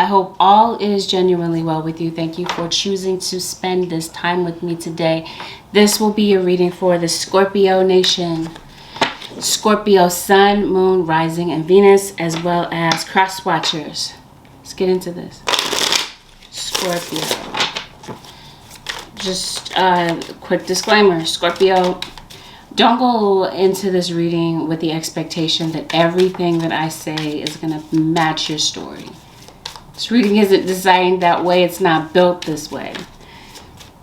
hope all is genuinely well with you. Thank you for choosing to spend this time with me today. This will be a reading for the Scorpio nation. Scorpio sun, moon, rising, and Venus, as well as cross watchers. Let's get into this. Scorpio. Just a quick disclaimer. Scorpio, don't go into this reading with the expectation that everything that I say is going to match your story. This reading isn't designed that way. It's not built this way.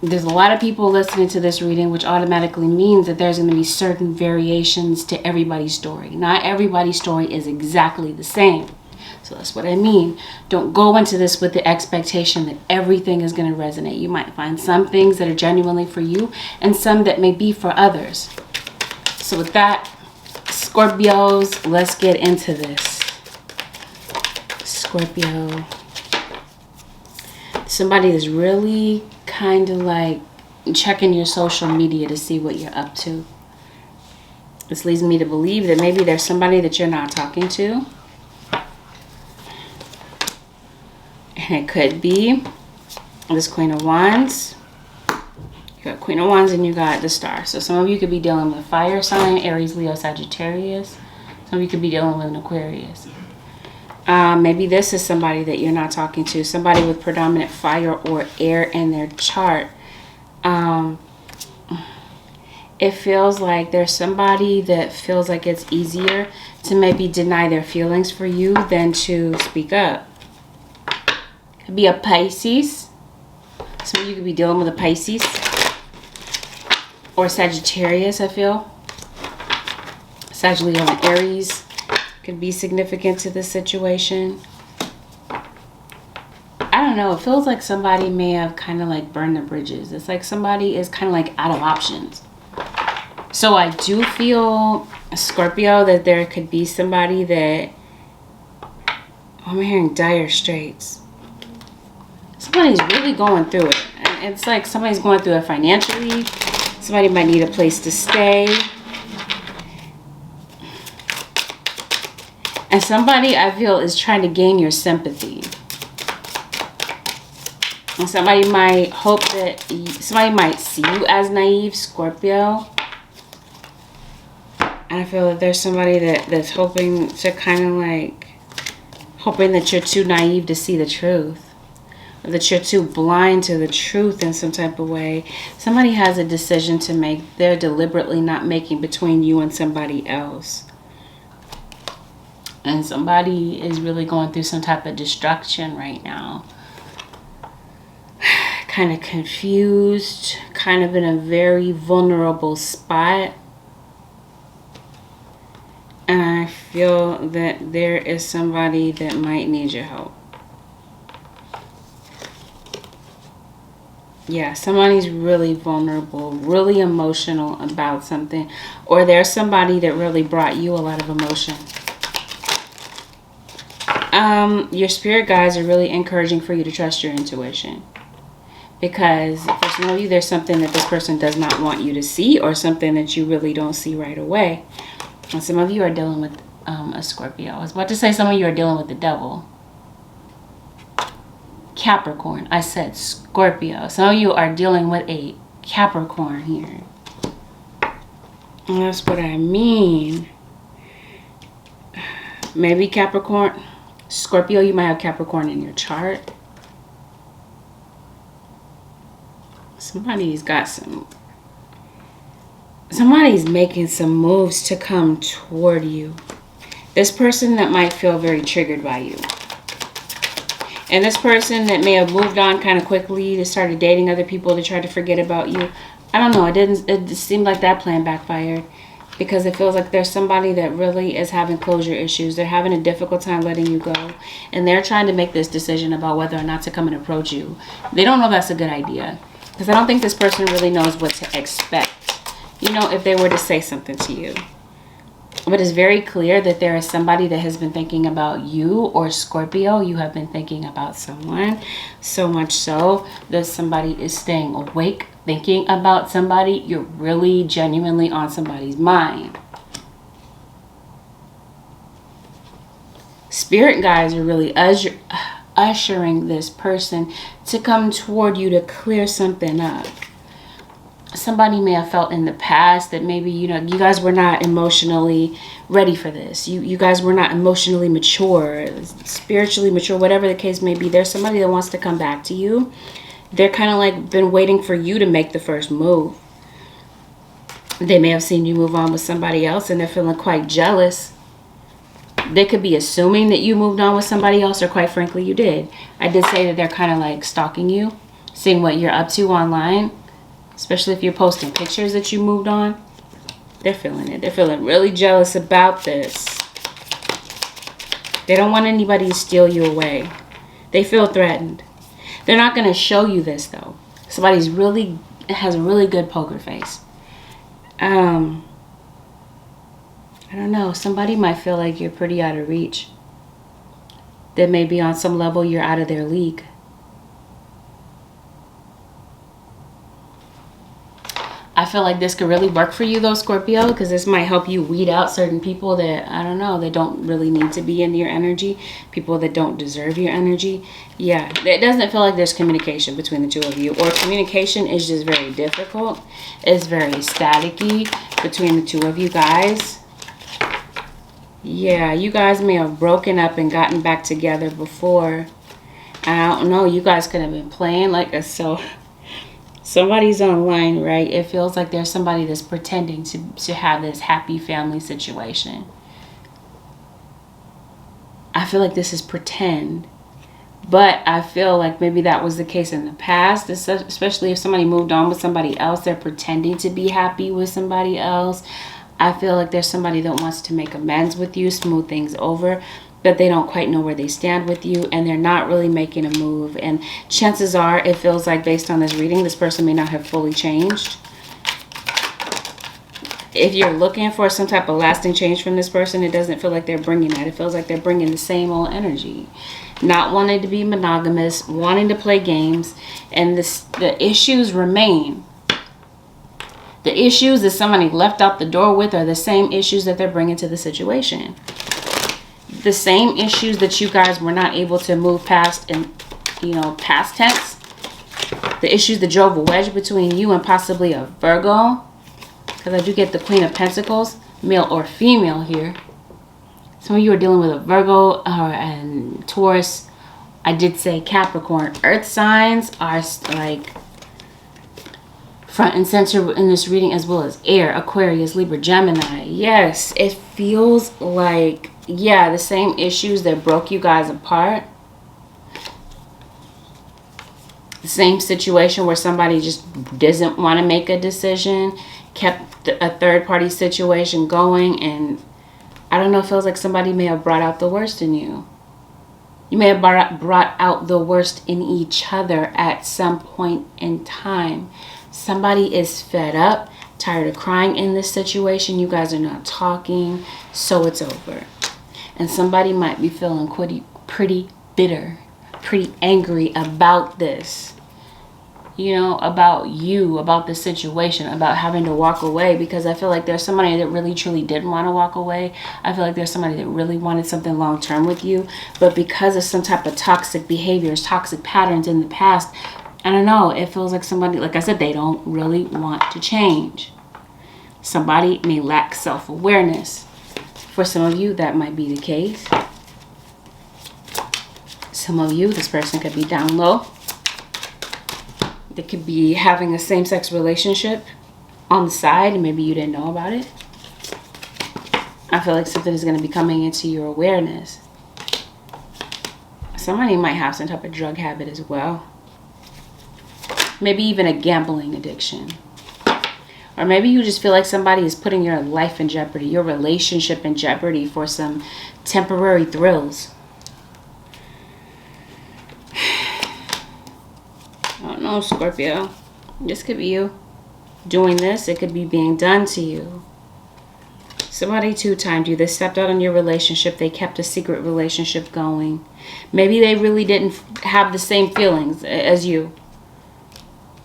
There's a lot of people listening to this reading, which automatically means that there's going to be certain variations to everybody's story. Not everybody's story is exactly the same. So that's what I mean. Don't go into this with the expectation that everything is going to resonate. You might find some things that are genuinely for you and some that may be for others. So with that, Scorpios, let's get into this. Scorpio. Somebody is really kind of like checking your social media to see what you're up to. This leads me to believe that maybe there's somebody that you're not talking to. And it could be this Queen of Wands. You got Queen of Wands and you got the Star. So some of you could be dealing with a fire sign, Aries, Leo, Sagittarius. Some of you could be dealing with an Aquarius. Maybe this is somebody that you're not talking to. Somebody with predominant fire or air in their chart. It feels like there's somebody that feels like it's easier to maybe deny their feelings for you than to speak up. Could be a Pisces. Some of you could be dealing with a Pisces. Or Sagittarius, I feel. Sagittarius and Aries could be significant to this situation. I don't know. It feels like somebody may have kind of like burned the bridges. It's like somebody is kind of like out of options. So I do feel, Scorpio, that there could be somebody that, I'm hearing dire straits. Somebody's really going through it. It's like somebody's going through it financially. Somebody might need a place to stay. And somebody, I feel, is trying to gain your sympathy. And somebody might hope that, somebody might see you as naive, Scorpio. And I feel that there's somebody that's hoping to kind of like, hoping that you're too naive to see the truth. Or that you're too blind to the truth in some type of way. Somebody has a decision to make. They're deliberately not making between you and somebody else. And somebody is really going through some type of destruction right now. Kind of confused. Kind of in a very vulnerable spot. And I feel that there is somebody that might need your help. Yeah, somebody's really vulnerable, really emotional about something. Or there's somebody that really brought you a lot of emotion. Your spirit guides are really encouraging for you to trust your intuition. Because for some of you, there's something that this person does not want you to see, or something that you really don't see right away. And some of you are dealing with a Scorpio. I was about to say some of you are dealing with the devil. Capricorn. I said Scorpio. Some of you are dealing with a Capricorn here. And that's what I mean. Maybe Capricorn. Scorpio, you might have Capricorn in your chart. Somebody's making some moves to come toward you. This person that might feel very triggered by you. And this person that may have moved on kind of quickly to started dating other people to try to forget about you. I don't know. It seemed like that plan backfired. Because it feels like there's somebody that really is having closure issues. They're having a difficult time letting you go. And they're trying to make this decision about whether or not to come and approach you. They don't know if that's a good idea. Because I don't think this person really knows what to expect. You know, if they were to say something to you. But it's very clear that there is somebody that has been thinking about you, or Scorpio, you have been thinking about someone. So much so that somebody is staying awake, thinking about somebody. You're really genuinely on somebody's mind. Spirit guides are really ushering this person to come toward you to clear something up. Somebody may have felt in the past that maybe, you know, you guys were not emotionally ready for this. You guys were not emotionally mature, spiritually mature, whatever the case may be. There's somebody that wants to come back to you. They're kind of like been waiting for you to make the first move. They may have seen you move on with somebody else and they're feeling quite jealous. They could be assuming that you moved on with somebody else, or quite frankly, you did. I did say that they're kind of like stalking you, seeing what you're up to online, especially if you're posting pictures that you moved on. They're feeling it. They're feeling really jealous about this. They don't want anybody to steal you away. They feel threatened. They're not going to show you this, though. Somebody's really has a really good poker face. I don't know. Somebody might feel like you're pretty out of reach. That maybe on some level you're out of their league. I feel like this could really work for you though, Scorpio, because this might help you weed out certain people that, I don't know, they don't really need to be in your energy. People that don't deserve your energy. Yeah, it doesn't feel like there's communication between the two of you. Or communication is just very difficult. It's very staticky between the two of you guys. Yeah, you guys may have broken up and gotten back together before. I don't know, you guys could have been playing like a somebody's online, right? It feels like there's somebody that's pretending to have this happy family situation. I feel like this is pretend. But I feel like maybe that was the case in the past, especially if somebody moved on with somebody else. They're pretending to be happy with somebody else. I feel like there's somebody that wants to make amends with you, smooth things over, but they don't quite know where they stand with you, and they're not really making a move. And chances are, it feels like based on this reading, this person may not have fully changed. If you're looking for some type of lasting change from this person, it doesn't feel like they're bringing that. It feels like they're bringing the same old energy. Not wanting to be monogamous, wanting to play games, and the issues remain. The issues that somebody left out the door with are the same issues that they're bringing to the situation. The same issues that you guys were not able to move past in, past tense. The issues that drove a wedge between you and possibly a Virgo. Because I do get the Queen of Pentacles, male or female here. Some of you are dealing with a Virgo and Taurus. I did say Capricorn. Earth signs are like front and center in this reading, as well as air, Aquarius, Libra, Gemini. Yes, it feels like, yeah, the same issues that broke you guys apart. The same situation where somebody just doesn't want to make a decision, kept a third party situation going, and I don't know, it feels like somebody may have brought out the worst in you. You may have brought out the worst in each other at some point in time. Somebody is fed up, tired of crying in this situation. You guys are not talking, so it's over. And somebody might be feeling pretty bitter, pretty angry about this. About you, about the situation, about having to walk away, because I feel like there's somebody that really truly didn't want to walk away. I feel like there's somebody that really wanted something long term with you, but because of some type of toxic behaviors, toxic patterns in the past, I don't know, it feels like somebody, like I said, they don't really want to change. Somebody may lack self-awareness. For some of you, that might be the case. Some of you, this person could be down low. They could be having a same-sex relationship on the side, and maybe you didn't know about it. I feel like something is going to be coming into your awareness. Somebody might have some type of drug habit as well. Maybe even a gambling addiction. Or maybe you just feel like somebody is putting your life in jeopardy, your relationship in jeopardy for some temporary thrills. I don't know, Scorpio. This could be you doing this. It could be being done to you. Somebody two-timed you. They stepped out on your relationship. They kept a secret relationship going. Maybe they really didn't have the same feelings as you.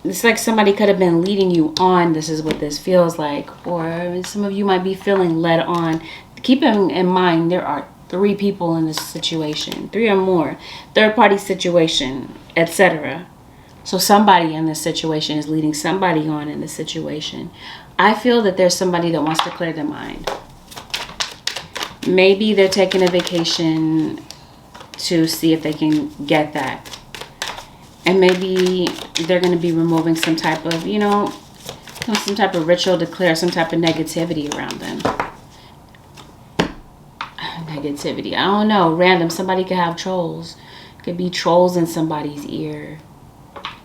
It's like somebody could have been leading you on. This is what this feels like. Or some of you might be feeling led on. Keep in mind, there are 3 people in this situation, 3 or more, third party situation, etc. So somebody in this situation is leading somebody on in this situation. I feel that there's somebody that wants to clear their mind. Maybe they're taking a vacation to see if they can get that. And maybe they're going to be removing some type of, some type of ritual to clear some type of negativity around them. Negativity. I don't know. Random. Somebody could have trolls. Could be trolls in somebody's ear.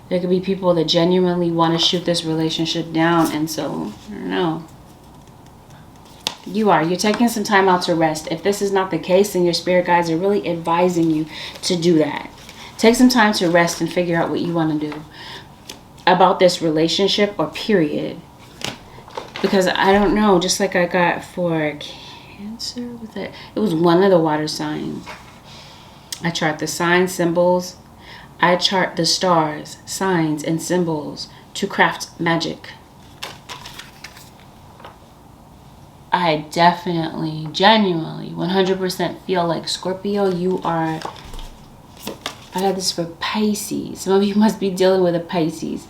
There could be people that genuinely want to shoot this relationship down. And so, I don't know. You're taking some time out to rest. If this is not the case, then your spirit guides are really advising you to do that. Take some time to rest and figure out what you want to do about this relationship or period. Because I don't know, just like I got for Cancer with it. It was one of the water signs. I chart the signs, symbols. I chart the stars, signs, and symbols to craft magic. I definitely, genuinely, 100% feel like Scorpio, you are... I got this for Pisces. Some of you must be dealing with a Pisces.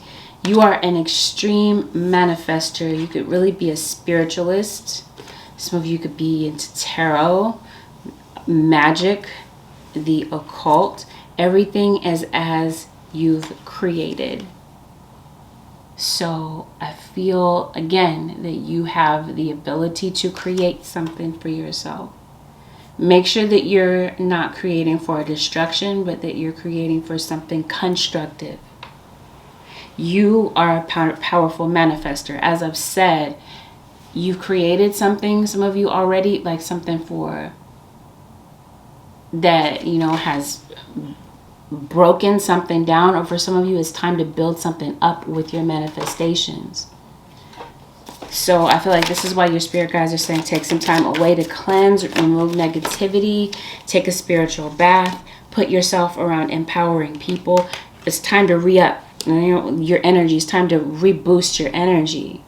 You are an extreme manifester. You could really be a spiritualist. Some of you could be into tarot, magic, the occult. Everything is as you've created. So I feel, again, that you have the ability to create something for yourself. Make sure that you're not creating for a destruction, but that you're creating for something constructive. You are a powerful manifester. As I've said, you've created something, some of you already, like something for that, has broken something down, or for some of you, it's time to build something up with your manifestations. So I feel like this is why your spirit guides are saying take some time away to cleanse, remove negativity, take a spiritual bath, put yourself around empowering people. It's time to re-up your energy. It's time to reboost your energy.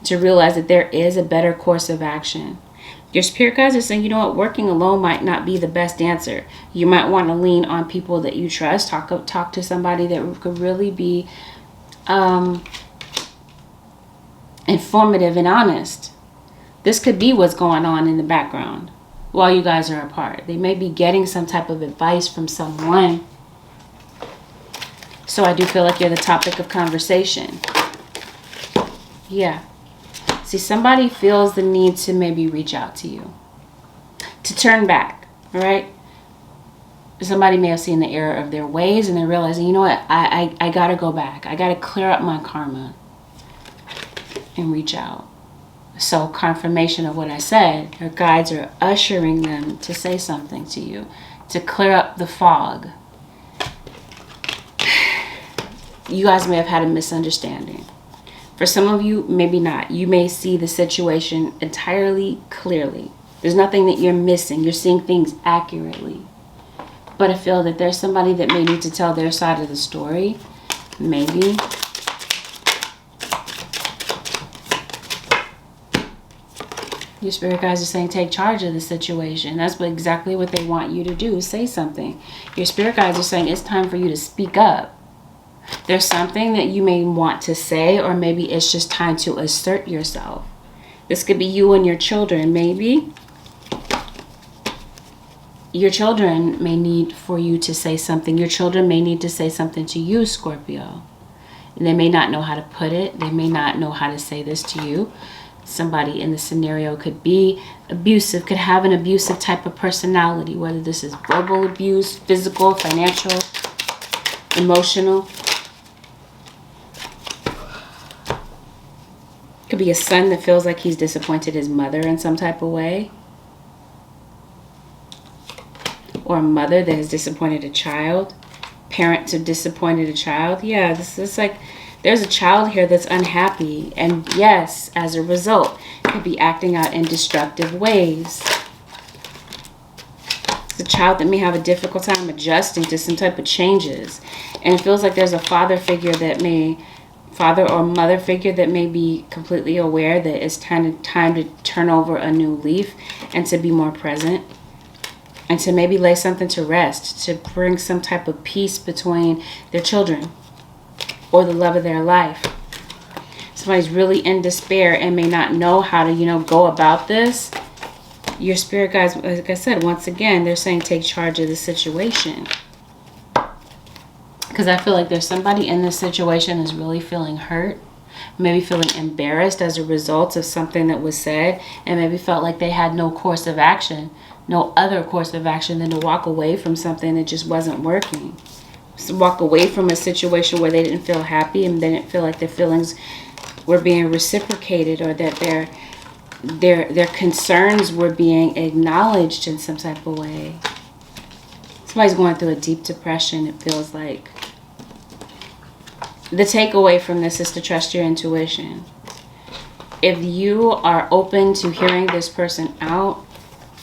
To realize that there is a better course of action. Your spirit guides are saying, working alone might not be the best answer. You might want to lean on people that you trust. Talk to somebody that could really be informative and honest. This could be what's going on in the background while you guys are apart. They may be getting some type of advice from someone. So I do feel like you're the topic of conversation. Yeah. See, somebody feels the need to maybe reach out to you. To turn back, all right? Somebody may have seen the error of their ways and they're realizing, you know what? I got to go back. I got to clear up my karma and reach out. So confirmation of what I said, your guides are ushering them to say something to you, to clear up the fog. You guys may have had a misunderstanding. For some of you, maybe not. You may see the situation entirely clearly. There's nothing that you're missing. You're seeing things accurately. But I feel that there's somebody that may need to tell their side of the story. Maybe. Your spirit guides are saying take charge of the situation. That's exactly what they want you to do. Say something. Your spirit guides are saying it's time for you to speak up. There's something that you may want to say, or maybe it's just time to assert yourself. This could be you and your children, maybe. Your children may need for you to say something. Your children may need to say something to you, Scorpio. And they may not know how to put it. They may not know how to say this to you. Somebody in the scenario could be abusive, could have an abusive type of personality, whether this is verbal abuse, physical, financial, emotional. Could be a son that feels like he's disappointed his mother in some type of way. Or a mother that has disappointed a child. Parents have disappointed a child. Yeah, this is like there's a child here that's unhappy. And yes, as a result, could be acting out in destructive ways. It's a child that may have a difficult time adjusting to some type of changes. And it feels like there's a father figure that may... father or mother figure that may be completely aware that it's time to turn over a new leaf and to be more present. and to maybe lay something to rest, to bring some type of peace between their children or the love of their life. Somebody's really in despair and may not know how to, go about this. Your spirit guides, like I said, once again, they're saying take charge of the situation. Because I feel like there's somebody in this situation who's really feeling hurt, maybe feeling embarrassed as a result of something that was said, and maybe felt like they had no course of action, no other course of action than to walk away from something that just wasn't working. So walk away from a situation where they didn't feel happy and they didn't feel like their feelings were being reciprocated, or that their concerns were being acknowledged in some type of way. Somebody's going through a deep depression, it feels like. The takeaway from this is to trust your intuition. If you are open to hearing this person out,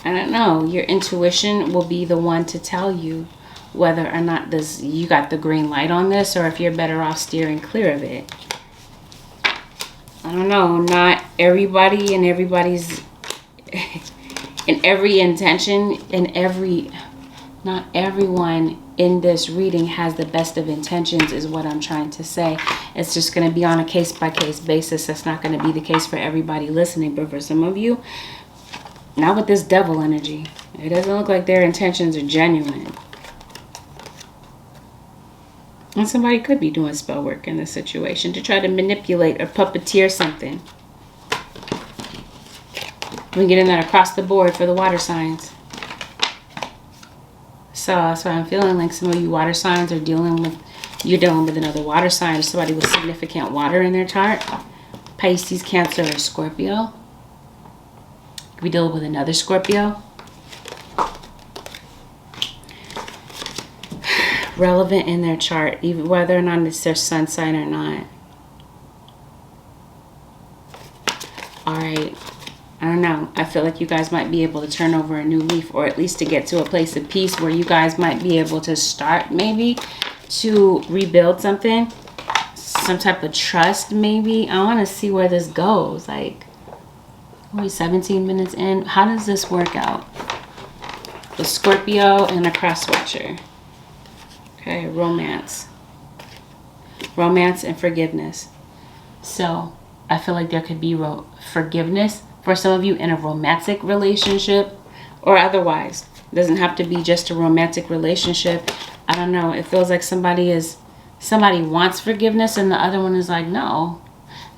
I don't know, your intuition will be the one to tell you whether or not you got the green light on this, or if you're better off steering clear of it. I don't know, not everybody and everybody's in every intention and not everyone in this reading has the best of intentions, is what I'm trying to say. It's just going to be on a case-by-case basis. That's not going to be the case for everybody listening, but for some of you, not with this devil energy. It doesn't look like their intentions are genuine. And somebody could be doing spell work in this situation to try to manipulate or puppeteer something. We get in that across the board for the water signs. So that's why I'm feeling like some of you water signs are you're dealing with another water sign, or somebody with significant water in their chart. Pisces, Cancer, or Scorpio. We deal with another Scorpio. Relevant in their chart, even whether or not it's their sun sign or not. Alright, I don't know. I feel like you guys might be able to turn over a new leaf, or at least to get to a place of peace where you guys might be able to start maybe to rebuild something. Some type of trust maybe. I want to see where this goes. Like, we're 17 minutes in. How does this work out? A Scorpio and a cross watcher. Okay, romance. Romance and forgiveness. So, I feel like there could be forgiveness for some of you in a romantic relationship or otherwise. It doesn't have to be just a romantic relationship. I don't know. It feels like somebody wants forgiveness and the other one is like, no,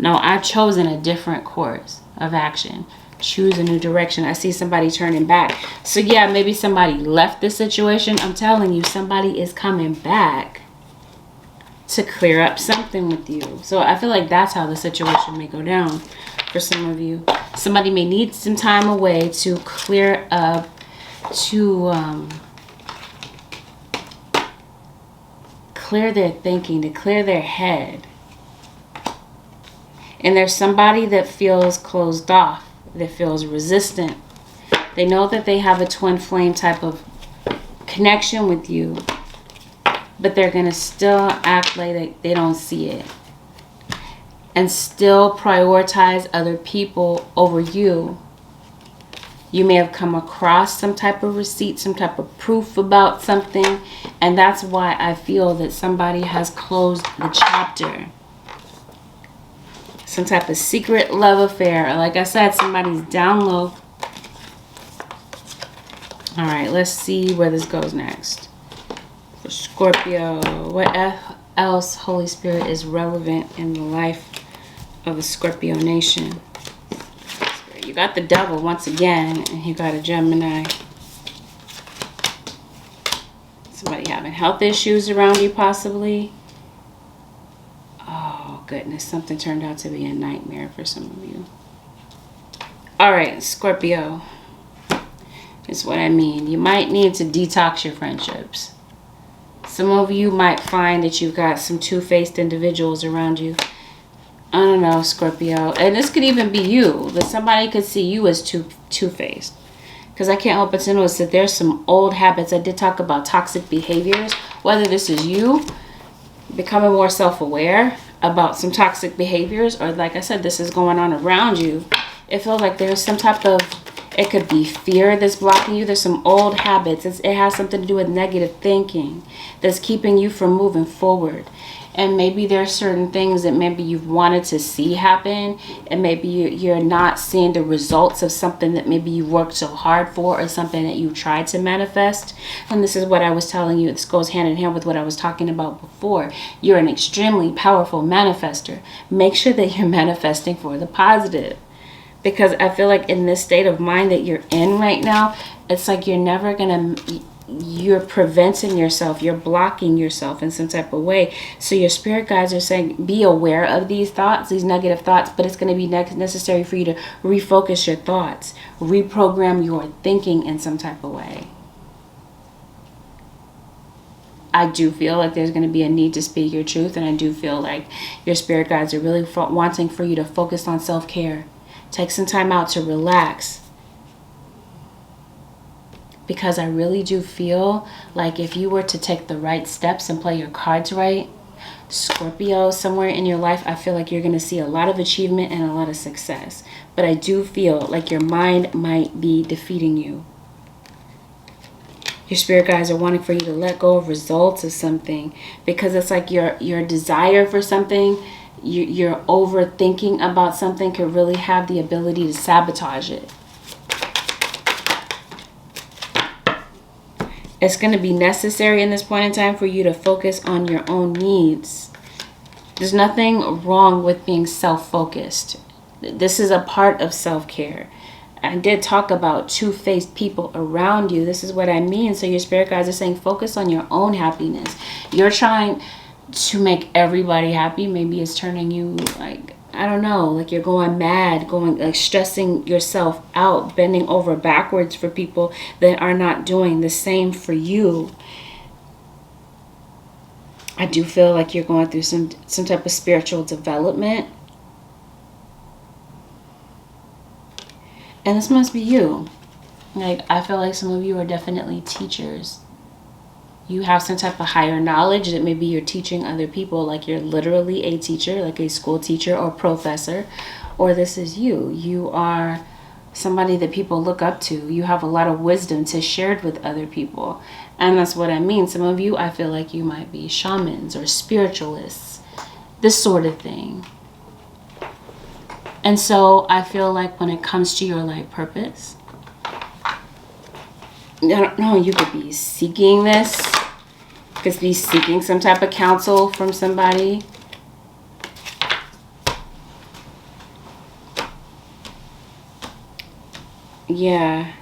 I've chosen a different course of action. Choose a new direction. I see somebody turning back. So yeah, maybe somebody left this situation. I'm telling you, somebody is coming back to clear up something with you. So I feel like that's how the situation may go down for some of you. Somebody may need some time away to clear up, to clear their thinking, to clear their head. And there's somebody that feels closed off, that feels resistant. They know that they have a twin flame type of connection with you, but they're going to still act like they don't see it and still prioritize other people over you. You may have come across some type of receipt, some type of proof about something, and that's why I feel that somebody has closed the chapter. Some type of secret love affair. Or like I said, somebody's down low. Alright, let's see where this goes next. For Scorpio, what else, Holy Spirit, is relevant in the life of the Scorpio nation? You got the devil once again, and you got a Gemini. Somebody having health issues around you, possibly. Oh, goodness. Something turned out to be a nightmare for some of you. All right, Scorpio. Is what I mean. You might need to detox your friendships. Some of you might find that you've got some two-faced individuals around you. I don't know, Scorpio. And this could even be you. That somebody could see you as two-faced. Because I can't help but to notice that there's some old habits. I did talk about toxic behaviors. Whether this is you becoming more self-aware about some toxic behaviors, or like I said, this is going on around you. It feels like there's some type of It could be fear that's blocking you. There's some old habits. It has something to do with negative thinking that's keeping you from moving forward. And maybe there's certain things that maybe you've wanted to see happen, and maybe you're not seeing the results of something that maybe you worked so hard for, or something that you tried to manifest. And this is what I was telling you. This goes hand in hand with what I was talking about before. You're an extremely powerful manifester. Make sure that you're manifesting for the positive. Because I feel like in this state of mind that you're in right now, it's like you're preventing yourself, you're blocking yourself in some type of way. So your spirit guides are saying, be aware of these thoughts, these negative thoughts, but it's going to be necessary for you to refocus your thoughts, reprogram your thinking in some type of way. I do feel like there's going to be a need to speak your truth, and I do feel like your spirit guides are really wanting for you to focus on self-care. Take some time out to relax. Because I really do feel like if you were to take the right steps and play your cards right, Scorpio, somewhere in your life, I feel like you're going to see a lot of achievement and a lot of success. But I do feel like your mind might be defeating you. Your spirit guides are wanting for you to let go of results of something. Because it's like your desire for something, you're overthinking about something, could really have the ability to sabotage it. It's going to be necessary in this point in time for you to focus on your own needs. There's nothing wrong with being self-focused. This is a part of self-care. I did talk about two-faced people around you. This is what I mean. So your spirit guides are saying focus on your own happiness. You're trying to make everybody happy. Maybe it's turning you like, I don't know, like you're going mad, like stressing yourself out, bending over backwards for people that are not doing the same for you. I do feel like you're going through some type of spiritual development. And this must be you. Like, I feel like some of you are definitely teachers. You have some type of higher knowledge that maybe you're teaching other people, like you're literally a teacher, like a school teacher or professor, or this is you. You are somebody that people look up to. You have a lot of wisdom to share with other people. And that's what I mean. Some of you, I feel like you might be shamans or spiritualists, this sort of thing. And so I feel like when it comes to your life purpose, I don't know, you could be seeking this. You could be seeking some type of counsel from somebody. Yeah.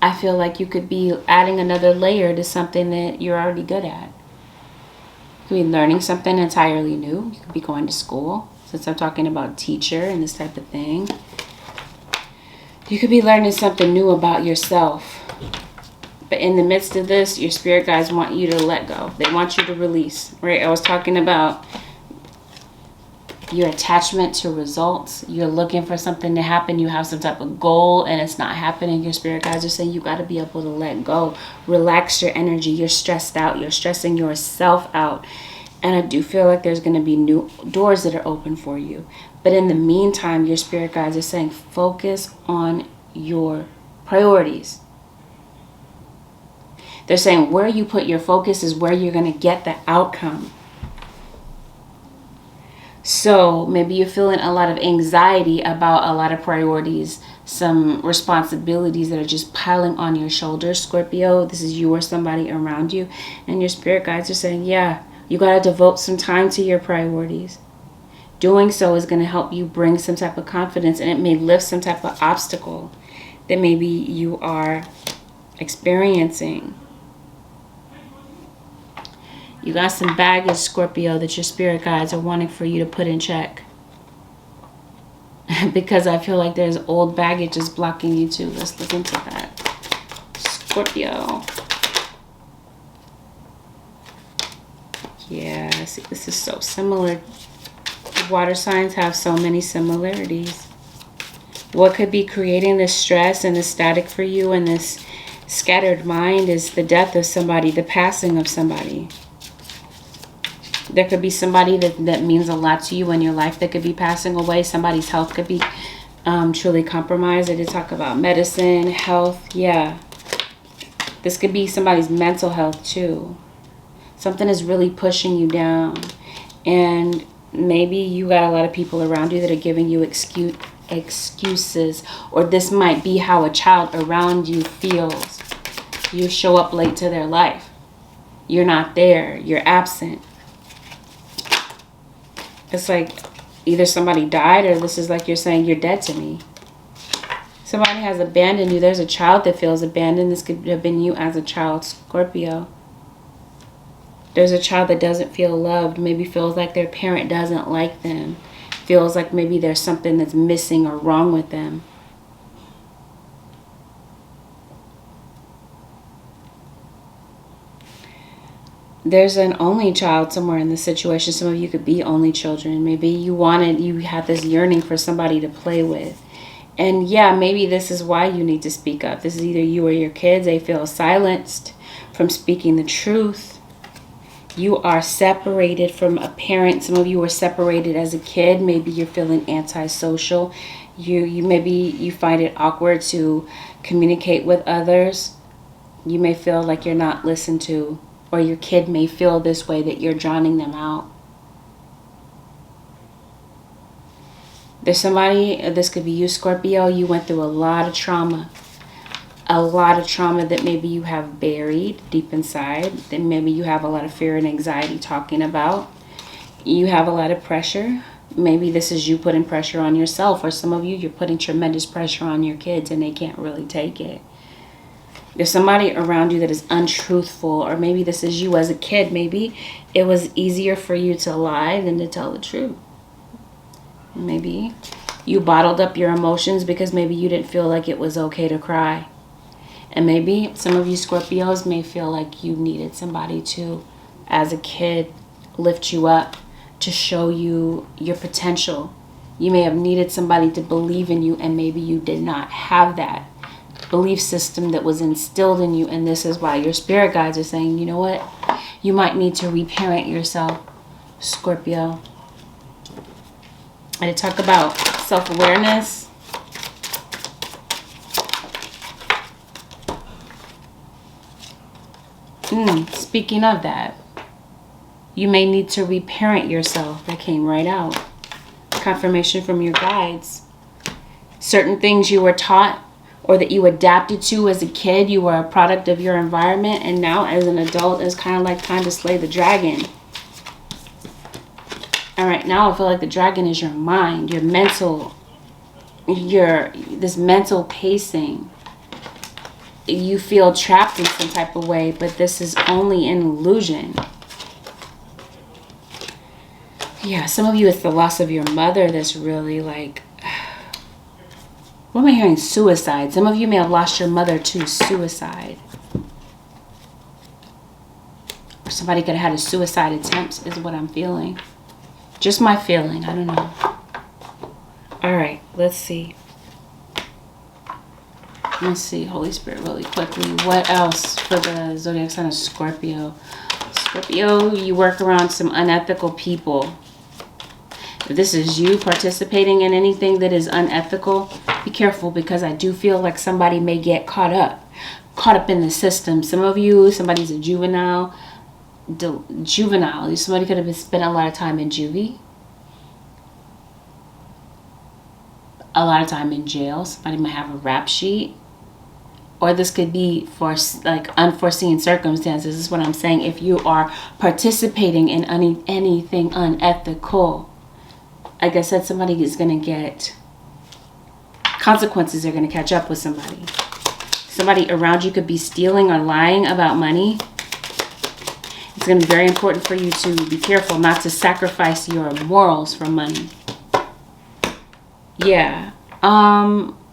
I feel like you could be adding another layer to something that you're already good at. You could be learning something entirely new. You could be going to school, since I'm talking about teacher and this type of thing. You could be learning something new about yourself. But in the midst of this, your spirit guides want you to let go. They want you to release, right? I was talking about your attachment to results. You're looking for something to happen. You have some type of goal and it's not happening. Your spirit guides are saying you got to be able to let go. Relax your energy. You're stressed out. You're stressing yourself out. And I do feel like there's going to be new doors that are open for you. But in the meantime, your spirit guides are saying focus on your priorities. They're saying where you put your focus is where you're going to get the outcome. So maybe you're feeling a lot of anxiety about a lot of priorities, some responsibilities that are just piling on your shoulders, Scorpio. This is you or somebody around you. And your spirit guides are saying, yeah, you got to devote some time to your priorities. Doing so is going to help you bring some type of confidence, and it may lift some type of obstacle that maybe you are experiencing. You got some baggage, Scorpio, that your spirit guides are wanting for you to put in check. Because I feel like there's old baggage is blocking you too. Let's look into that. Scorpio. Yeah, see, this is so similar. Water signs have so many similarities. What could be creating this stress and this static for you and this scattered mind is the death of somebody, the passing of somebody. There could be somebody that means a lot to you in your life that could be passing away. Somebody's health could be truly compromised. I did talk about medicine, health. Yeah. This could be somebody's mental health too. Something is really pushing you down. And maybe you got a lot of people around you that are giving you excuses. Or this might be how a child around you feels. You show up late to their life. You're not there. You're absent. It's like either somebody died, or this is like you're saying you're dead to me. Somebody has abandoned you. There's a child that feels abandoned. This could have been you as a child, Scorpio. There's a child that doesn't feel loved. Maybe feels like their parent doesn't like them. Feels like maybe there's something that's missing or wrong with them. There's an only child somewhere in this situation. Some of you could be only children. Maybe you had this yearning for somebody to play with. And yeah, maybe this is why you need to speak up. This is either you or your kids. They feel silenced from speaking the truth. You are separated from a parent. Some of you were separated as a kid. Maybe you're feeling antisocial. Maybe you find it awkward to communicate with others. You may feel like you're not listened to. Or your kid may feel this way, that you're drowning them out. There's somebody, this could be you, Scorpio, you went through a lot of trauma. A lot of trauma that maybe you have buried deep inside. That maybe you have a lot of fear and anxiety talking about. You have a lot of pressure. Maybe this is you putting pressure on yourself. Or some of you, you're putting tremendous pressure on your kids and they can't really take it. There's somebody around you that is untruthful, or maybe this is you as a kid. Maybe it was easier for you to lie than to tell the truth. Maybe you bottled up your emotions because maybe you didn't feel like it was okay to cry. And maybe some of you Scorpios may feel like you needed somebody to, as a kid, lift you up, to show you your potential. You may have needed somebody to believe in you, and maybe you did not have that belief system that was instilled in you. And this is why your spirit guides are saying, you know what, you might need to reparent yourself, Scorpio. I talk about self-awareness. Speaking of that, you may need to reparent yourself. That came right out. Confirmation from your guides. Certain things you were taught or that you adapted to as a kid, you were a product of your environment, and now as an adult, it's kind of like time to slay the dragon. All right, now I feel like the dragon is your mind, your mental, this mental pacing. You feel trapped in some type of way, but this is only an illusion. Yeah, some of you, it's the loss of your mother that's really like, what am I hearing? Suicide. Some of you may have lost your mother to suicide. Or somebody could have had a suicide attempt is what I'm feeling. Just my feeling. I don't know. All right. Let's see. Let's see. Holy Spirit, really quickly. What else for the zodiac sign of Scorpio? Scorpio, you work around some unethical people. If this is you participating in anything that is unethical, be careful, because I do feel like somebody may get caught up in the system. Some of you, somebody's a juvenile. Somebody could have spent a lot of time in juvie. A lot of time in jail. Somebody might have a rap sheet. Or this could be for like unforeseen circumstances. This is what I'm saying. If you are participating in anything unethical, like I said, somebody is going to get consequences. Are going to catch up with somebody. Somebody around you could be stealing or lying about money. It's going to be very important for you to be careful not to sacrifice your morals for money. Yeah.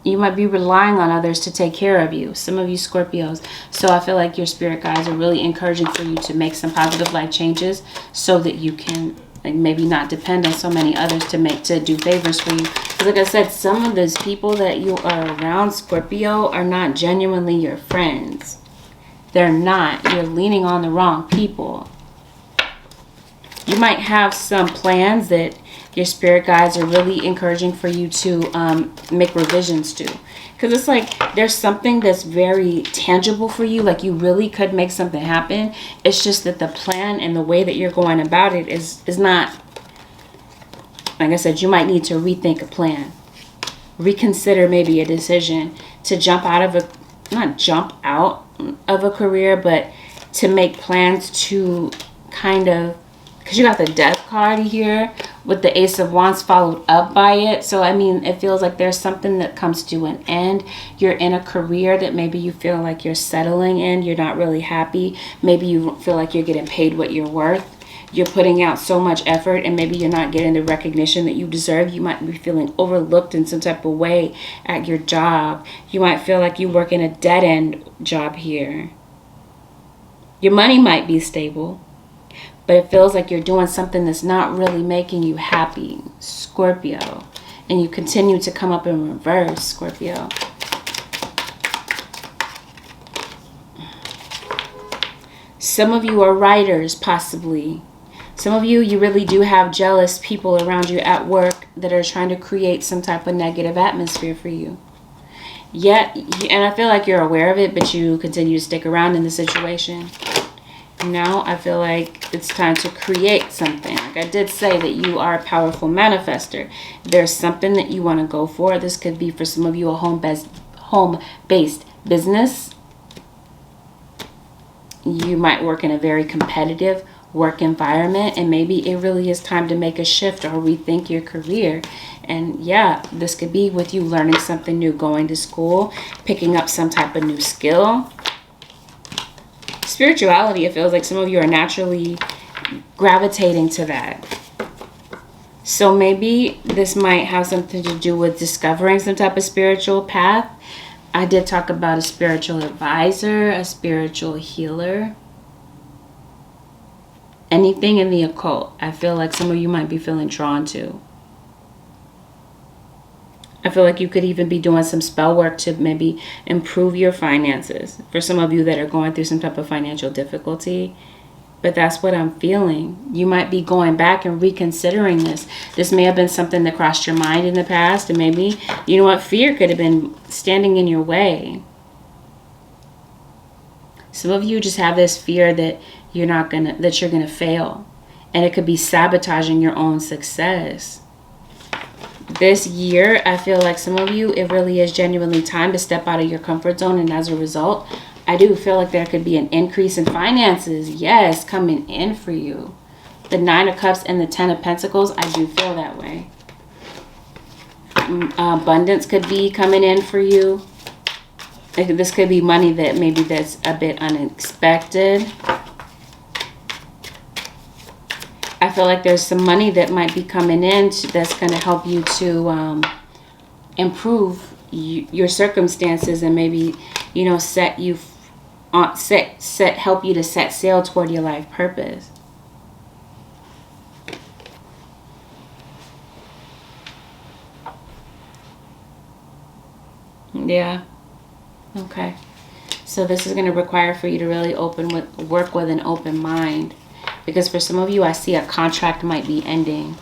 You might be relying on others to take care of you. Some of you Scorpios. So I feel like your spirit guides are really encouraging for you to make some positive life changes so that you can maybe not depend on so many others to do favors for you. Because like I said, some of those people that you are around, Scorpio, are not genuinely your friends. They're not. You're leaning on the wrong people. You might have some plans that your spirit guides are really encouraging for you to make revisions to. Because it's like there's something that's very tangible for you. Like you really could make something happen. It's just that the plan and the way that you're going about it is not, like I said, you might need to rethink a plan. Reconsider maybe a decision to jump out of a, not jump out of a career, but to make plans to kind of, because you got the death card here with the Ace of Wands followed up by it. So, I mean, it feels like there's something that comes to an end. You're in a career that maybe you feel like you're settling in. You're not really happy. Maybe you feel like you're getting paid what you're worth. You're putting out so much effort and maybe you're not getting the recognition that you deserve. You might be feeling overlooked in some type of way at your job. You might feel like you work in a dead-end job here. Your money might be stable, but it feels like you're doing something that's not really making you happy, Scorpio. And you continue to come up in reverse, Scorpio. Some of you are writers, possibly. Some of you, you really do have jealous people around you at work that are trying to create some type of negative atmosphere for you. Yet, and I feel like you're aware of it, but you continue to stick around in the situation. Now, I feel like it's time to create something. Like I did say that you are a powerful manifester. There's something that you want to go for. This could be for some of you a home-based business. You might work in a very competitive work environment, and maybe it really is time to make a shift or rethink your career. And yeah, this could be with you learning something new, going to school, picking up some type of new skill. Spirituality, it feels like some of you are naturally gravitating to that. So maybe this might have something to do with discovering some type of spiritual path. I did talk about a spiritual advisor, a spiritual healer. Anything in the occult, I feel like some of you might be feeling drawn to. I feel like you could even be doing some spell work to maybe improve your finances. For some of you that are going through some type of financial difficulty. But that's what I'm feeling. You might be going back and reconsidering this. This may have been something that crossed your mind in the past. And maybe, you know what, fear could have been standing in your way. Some of you just have this fear that you're gonna fail, and it could be sabotaging your own success. This year, I feel like some of you, it really is genuinely time to step out of your comfort zone, and as a result, I do feel like there could be an increase in finances, yes, coming in for you. The 9 of Cups and the 10 of Pentacles, I do feel that way. Abundance could be coming in for you. This could be money that maybe that's a bit unexpected. I feel like there's some money that might be coming in that's going to help you to improve your circumstances and maybe, you know, help you to set sail toward your life purpose. Yeah. Okay. So this is going to require for you to really work with an open mind. Because for some of you, I see a contract might be ending.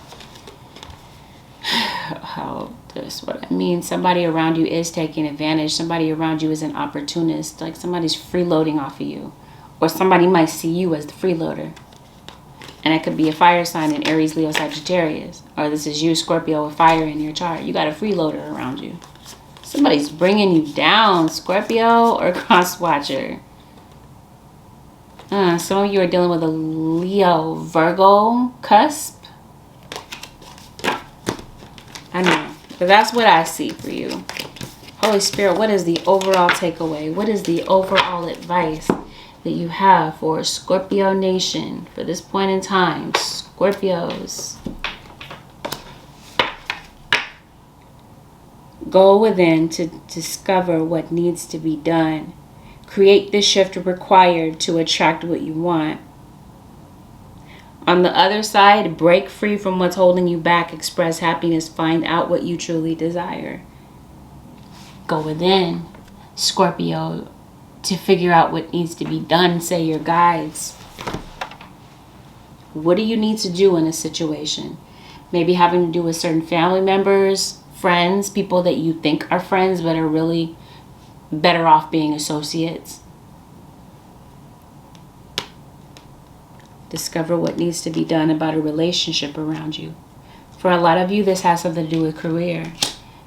What I mean, somebody around you is taking advantage. Somebody around you is an opportunist. Like somebody's freeloading off of you. Or somebody might see you as the freeloader. And it could be a fire sign in Aries, Leo, Sagittarius. Or this is you, Scorpio, with fire in your chart. You got a freeloader around you. Somebody's bringing you down, Scorpio or cross-watcher. Some of you are dealing with a Leo, Virgo cusp. I know, but that's what I see for you. Holy Spirit, what is the overall takeaway? What is the overall advice that you have for Scorpio Nation for this point in time? Scorpios. Go within to discover what needs to be done. Create the shift required to attract what you want. On the other side, break free from what's holding you back. Express happiness. Find out what you truly desire. Go within, Scorpio, to figure out what needs to be done. Say your guides. What do you need to do in a situation? Maybe having to do with certain family members, friends, people that you think are friends but are really better off being associates. Discover what needs to be done about a relationship around you. For a lot of you, this has something to do with career.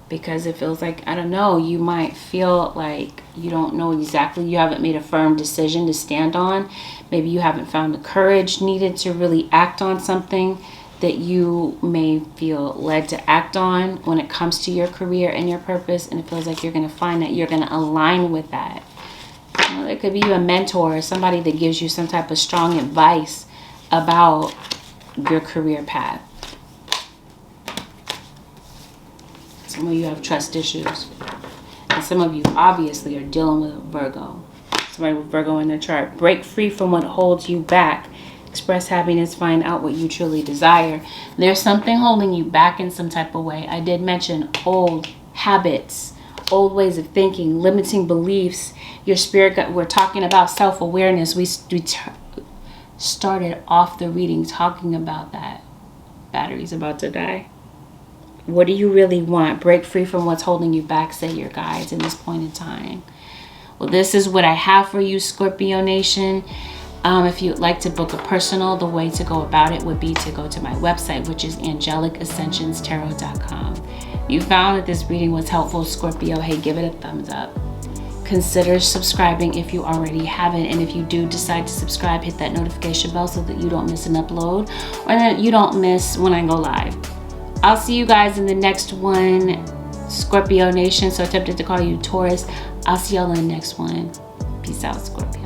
Because it feels like, I don't know, you might feel like you don't know exactly, you haven't made a firm decision to stand on. Maybe you haven't found the courage needed to really act on something that you may feel led to act on when it comes to your career and your purpose. And it feels like you're going to find that you're going to align with that. You know, it could be a mentor or somebody that gives you some type of strong advice about your career path. Some of you have trust issues. And some of you obviously are dealing with a Virgo. Somebody with Virgo in their chart. Break free from what holds you back. Express happiness. Find out what you truly desire. There's something holding you back in some type of way. I did mention old habits, old ways of thinking, limiting beliefs. Your spirit guide. We're talking about self-awareness. We started off the reading talking about that. Battery's about to die. What do you really want? Break free from what's holding you back, say your guides in this point in time. Well, this is what I have for you, Scorpio Nation. If you'd like to book a personal, the way to go about it would be to go to my website, which is AngelicAscensionsTarot.com. You found that this reading was helpful, Scorpio. Hey, give it a thumbs up. Consider subscribing if you already haven't. And if you do decide to subscribe, hit that notification bell so that you don't miss an upload or that you don't miss when I go live. I'll see you guys in the next one, Scorpio Nation. So tempted to call you Taurus. I'll see y'all in the next one. Peace out, Scorpio.